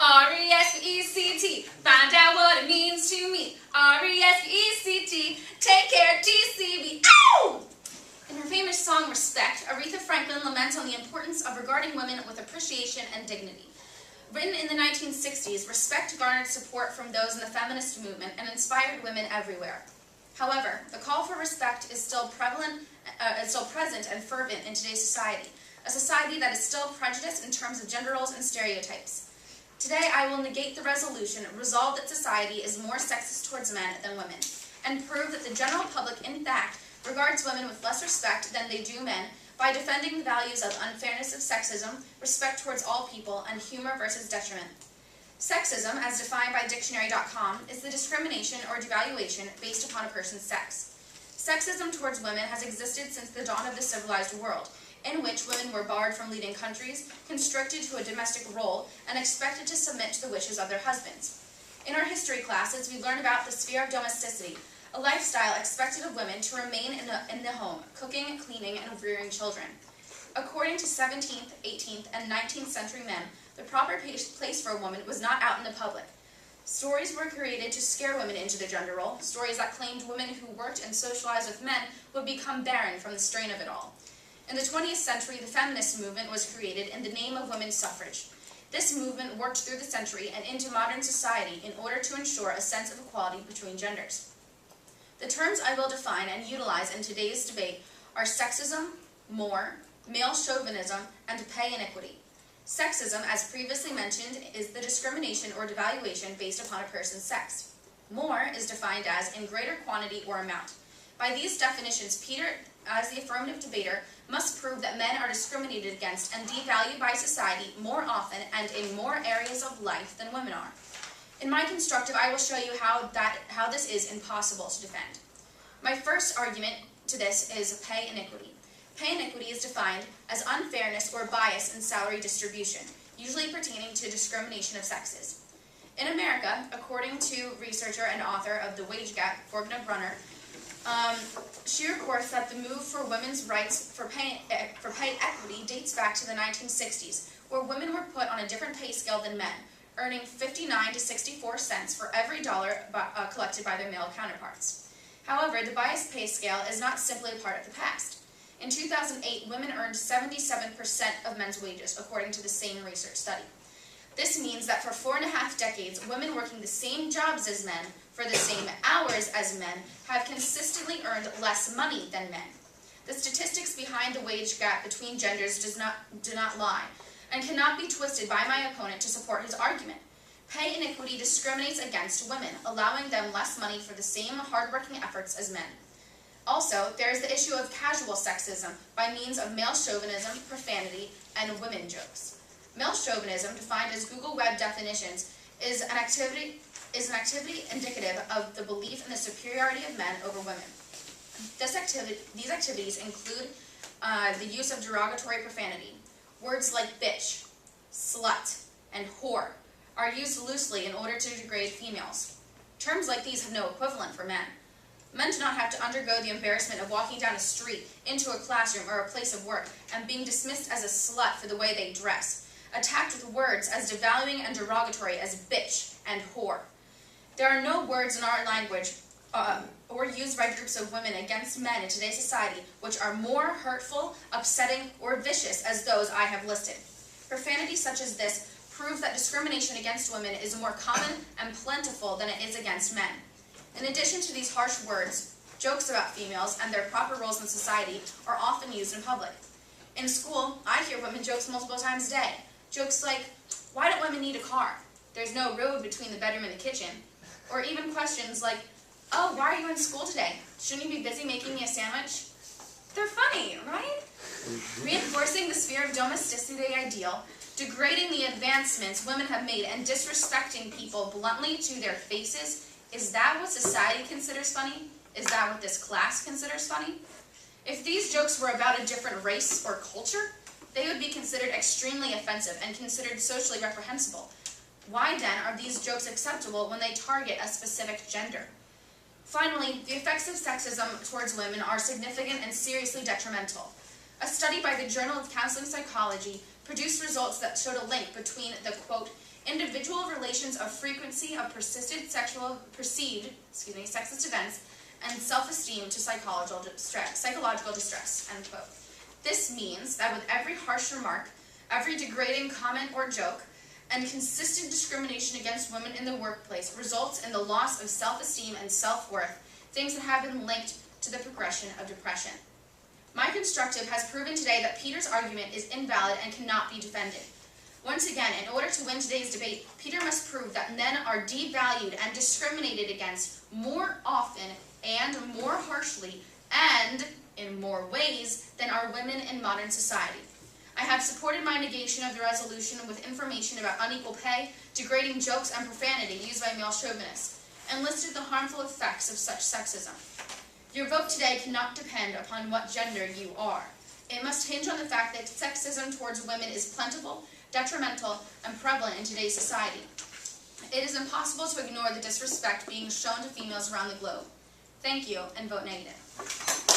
R-E-S-P-E-C-T, find out what it means to me. R-E-S-P-E-C-T, take care, T-C-B. Ow! In her famous song, Respect, Aretha Franklin laments on the importance of regarding women with appreciation and dignity. Written in the 1960s, Respect garnered support from those in the feminist movement and inspired women everywhere. However, the call for respect is still present and fervent in today's society, a society that is still prejudiced in terms of gender roles and stereotypes. Today, I will negate the resolution, resolve that society is more sexist towards men than women, and prove that the general public, in fact, regards women with less respect than they do men by defending the values of unfairness of sexism, respect towards all people, and humor versus detriment. Sexism, as defined by dictionary.com, is the discrimination or devaluation based upon a person's sex. Sexism towards women has existed since the dawn of the civilized world, in which women were barred from leading countries, constricted to a domestic role, and expected to submit to the wishes of their husbands. In our history classes, we learn about the sphere of domesticity, a lifestyle expected of women to remain in the home, cooking, cleaning, and rearing children. According to 17th, 18th, and 19th century men, the proper place for a woman was not out in the public. Stories were created to scare women into the gender role, stories that claimed women who worked and socialized with men would become barren from the strain of it all. In the 20th century, the feminist movement was created in the name of women's suffrage. This movement worked through the century and into modern society in order to ensure a sense of equality between genders. The terms I will define and utilize in today's debate are sexism, more, male chauvinism, and pay inequity. Sexism, as previously mentioned, is the discrimination or devaluation based upon a person's sex. More is defined as in greater quantity or amount. By these definitions, Peter, as the affirmative debater, must prove that men are discriminated against and devalued by society more often and in more areas of life than women are. In my constructive, I will show you how this is impossible to defend. My first argument to this is pay inequity. Pay inequity is defined as unfairness or bias in salary distribution, usually pertaining to discrimination of sexes. In America, according to researcher and author of The Wage Gap, Fortuna Brunner, she reports that the move for women's rights for pay equity dates back to the 1960s, where women were put on a different pay scale than men, earning 59 to 64 cents for every dollar collected by their male counterparts. However, the biased pay scale is not simply a part of the past. In 2008, women earned 77% of men's wages, according to the same research study. This means that for 4.5 decades, women working the same jobs as men, for the same hours as men, have consistently earned less money than men. The statistics behind the wage gap between genders do not lie, and cannot be twisted by my opponent to support his argument. Pay inequity discriminates against women, allowing them less money for the same hardworking efforts as men. Also, there is the issue of casual sexism by means of male chauvinism, profanity, and women jokes. Male chauvinism, defined as Google Web definitions, is an activity indicative of the belief in the superiority of men over women. These activities include the use of derogatory profanity. Words like bitch, slut, and whore are used loosely in order to degrade females. Terms like these have no equivalent for men. Men do not have to undergo the embarrassment of walking down a street, into a classroom, or a place of work, and being dismissed as a slut for the way they dress, attacked with words as devaluing and derogatory as bitch and whore. There are no words in our language or used by groups of women against men in today's society which are more hurtful, upsetting, or vicious as those I have listed. Profanity such as this proves that discrimination against women is more common and plentiful than it is against men. In addition to these harsh words, jokes about females and their proper roles in society are often used in public. In school, I hear women jokes multiple times a day. Jokes like, why don't women need a car? There's no road between the bedroom and the kitchen. Or even questions like, oh, why are you in school today? Shouldn't you be busy making me a sandwich? They're funny, right? Reinforcing the sphere of domesticity ideal, degrading the advancements women have made, and disrespecting people bluntly to their faces. Is that what society considers funny? Is that what this class considers funny? If these jokes were about a different race or culture, they would be considered extremely offensive and considered socially reprehensible. Why then are these jokes acceptable when they target a specific gender? Finally, the effects of sexism towards women are significant and seriously detrimental. A study by the Journal of Counseling Psychology produced results that showed a link between the, quote, individual relations of frequency of perceived sexist events and self-esteem to psychological distress, end quote. This means that with every harsh remark, every degrading comment or joke, and consistent discrimination against women in the workplace results in the loss of self-esteem and self-worth, things that have been linked to the progression of depression. My Constructive has proven today that Peter's argument is invalid and cannot be defended. Once again, in order to win today's debate, Peter must prove that men are devalued and discriminated against more often and more harshly and in more ways than are women in modern society. I have supported my negation of the resolution with information about unequal pay, degrading jokes, and profanity used by male chauvinists, and listed the harmful effects of such sexism. Your vote today cannot depend upon what gender you are. It must hinge on the fact that sexism towards women is plentiful, detrimental, and prevalent in today's society. It is impossible to ignore the disrespect being shown to females around the globe. Thank you, and vote negative.